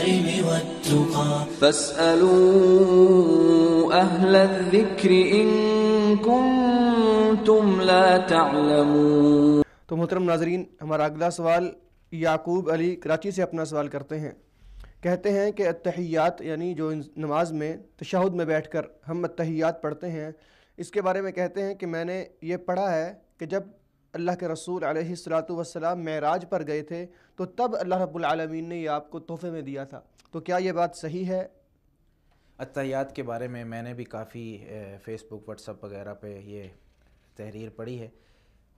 المكارم والتقى فاسألوا أهل الذكر إن كنتم لا تعلمون۔ تو محترم ناظرین، ہمارا اگلا سوال یعقوب علی کراچی سے اپنا سوال کرتے ہیں۔ کہتے ہیں کہ التحیات یعنی جو نماز میں تشہد میں بیٹھ کر ہم التحیات پڑھتے ہیں، اس کے بارے میں کہتے ہیں کہ میں نے یہ پڑھا ہے کہ جب اللہ کے رسول علیہ الصلاۃ والسلام معراج پر گئے تھے تو تب اللہ رب العالمین نے یہ آپ کو تحفے میں دیا تھا، تو کیا یہ بات صحیح ہے؟ التحیات کے بارے میں نے بھی کافی فیس بک واٹس ایپ وغیرہ پہ یہ تحریر پڑھی ہے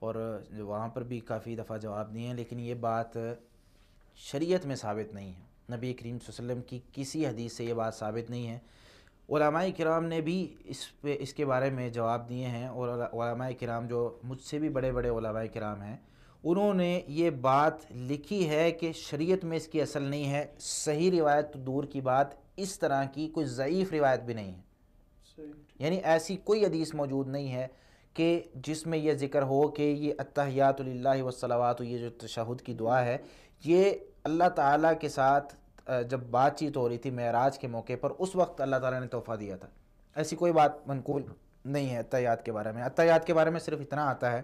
اور وہاں پر بھی کافی دفعہ جواب دیے ہیں، لیکن یہ بات شریعت میں ثابت نہیں ہے۔ نبی کریم صلی اللہ علیہ وسلم کی کسی حدیث سے یہ بات ثابت نہیں ہے۔ علماء کرام نے بھی اس کے بارے میں جواب دیے ہیں، اور علماء کرام جو مجھ سے بھی بڑے بڑے علماء کرام ہیں، انہوں نے یہ بات لکھی ہے کہ شریعت میں اس کی اصل نہیں ہے۔ صحیح روایت تو دور کی بات، اس طرح کی کوئی ضعیف روایت بھی نہیں ہے، یعنی ایسی کوئی حدیث موجود نہیں ہے کہ جس میں یہ ذکر ہو کہ یہ التحیات للہ والصلوات، یہ جو تشہد کی دعا ہے، یہ اللہ تعالیٰ کے ساتھ جب بات چیت ہو رہی تھی معراج کے موقع پر، اس وقت اللہ تعالیٰ نے تحفہ دیا تھا۔ ایسی کوئی بات منقول نہیں ہے التحیات کے بارے میں۔ التحیات کے بارے میں صرف اتنا آتا ہے،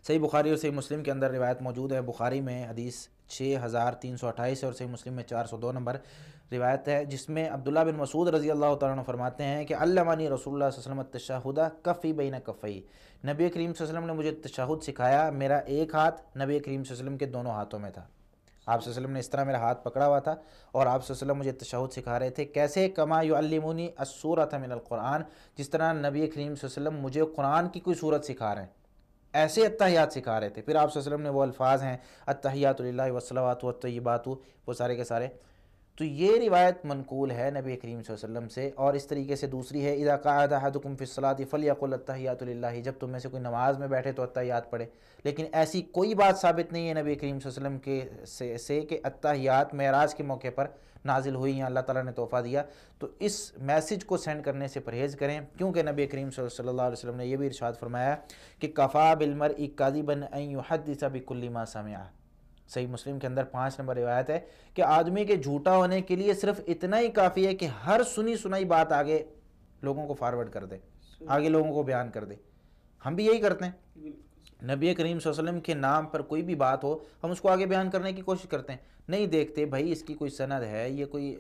صحیح بخاری اور صحیح مسلم کے اندر روایت موجود ہے۔ بخاری میں حدیث 6328 اور صحیح مسلم میں 402 نمبر روایت ہے، جس میں عبداللہ بن مسعود رضی اللہ تعالیٰ عنہ فرماتے ہیں کہ علمنی رسول اللہ صلی اللہ علیہ وسلم التشہد کفی بین کفی، نبی کریم صلی اللہ علیہ وسلم نے مجھے تشہد سکھایا، میرا ایک ہاتھ نبی کریم صلی اللہ علیہ وسلم کے دونوں ہاتھوں میں تھا۔ آپ صلی اللہ علیہ وسلم نے اس طرح میرا ہاتھ پکڑا ہوا تھا اور آپ صلی اللہ علیہ وسلم مجھے تشہد سکھا رہے تھے۔ کیسے؟ کما یعلمونی السورۃ من القرآن، جس طرح نبی کریم صلی اللہ علیہ وسلم مجھے قرآن کی کوئی سورت سکھا رہے ہیں، ایسے التحیات سکھا رہے تھے۔ پھر آپ صلی اللہ علیہ وسلم نے وہ الفاظ ہیں التحیات للہ والصلوات والطیبات، وہ سارے کے سارے۔ تو یہ روایت منقول ہے نبی کریم صلی اللہ علیہ وسلم سے۔ اور اس طریقے سے دوسری ہے اذا قعد احدکم فی الصلاۃ فلیقل التحیات للہ، جب تم میں سے کوئی نماز میں بیٹھے تو التحیات پڑھے۔ لیکن ایسی کوئی بات ثابت نہیں ہے نبی کریم صلی اللہ علیہ وسلم کے سے کہ التحیات معراج کے موقع پر نازل ہوئی یا اللہ تعالیٰ نے تحفہ دیا۔ تو اس میسج کو سینڈ کرنے سے پرہیز کریں، کیونکہ نبی کریم صلی اللہ علیہ وسلم نے یہ بھی ارشاد فرمایا کہ کفا بالمرء کاذبا ان یحدث بکل ما سمع۔ صحیح مسلم کے اندر 5 نمبر روایت ہے کہ آدمی کے جھوٹا ہونے کے لیے صرف اتنا ہی کافی ہے کہ ہر سنی سنائی بات آگے لوگوں کو فارورڈ کر دے، آگے لوگوں کو بیان کر دے۔ ہم بھی یہی کرتے ہیں، نبی کریم صلی اللہ علیہ وسلم کے نام پر کوئی بھی بات ہو ہم اس کو آگے بیان کرنے کی کوشش کرتے ہیں، نہیں دیکھتے بھائی اس کی کوئی سند ہے، یہ کوئی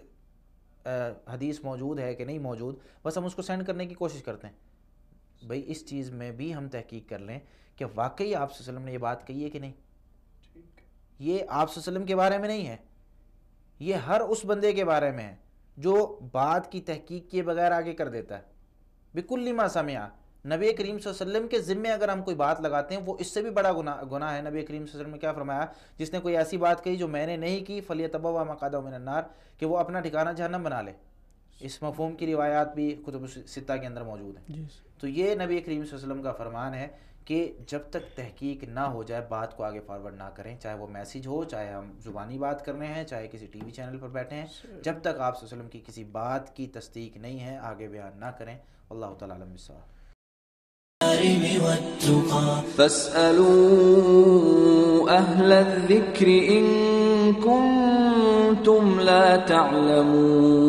حدیث موجود ہے کہ نہیں موجود، بس ہم اس کو سینڈ کرنے کی کوشش کرتے ہیں۔ بھائی اس چیز میں بھی ہم تحقیق کر لیں کہ واقعی آپ صلی اللہ علیہ وسلم نے یہ بات کہی ہے کہ نہیں۔ یہ آپ صلی اللہ علیہ وسلم کے بارے میں نہیں ہے، یہ ہر اس بندے کے بارے میں ہے جو بات کی تحقیق کیے بغیر آگے کر دیتا ہے۔ بکل ما سمع، نبی کریم صلی اللہ علیہ وسلم کے ذمے اگر ہم کوئی بات لگاتے ہیں وہ اس سے بھی بڑا گناہ ہے۔ نبی کریم صلی اللہ علیہ وسلم نے کیا فرمایا؟ جس نے کوئی ایسی بات کہی جو میں نے نہیں کی فلیتبوأ مقعدہ من النار، کہ وہ اپنا ٹھکانہ جہنم بنا لے۔ اس مفہوم کی روایات بھی کتب ستہ کے اندر موجود ہیں۔ تو یہ نبی کریم صلی اللہ علیہ وسلم کا فرمان ہے کہ جب تک تحقیق نہ ہو جائے بات کو آگے فارورڈ نہ کریں، چاہے وہ میسیج ہو، چاہے ہم زبانی بات کر رہے ہیں، چاہے کسی ٹی وی چینل پر بیٹھے ہیں، جب تک آپ صلی اللہ علیہ وسلم کی کسی بات کی تصدیق نہیں ہے آگے بیان نہ کریں۔ اللہ تعالیٰ عالم بالصواب۔ فاسألوا أهل الذكر إن كنتم لا تعلمون۔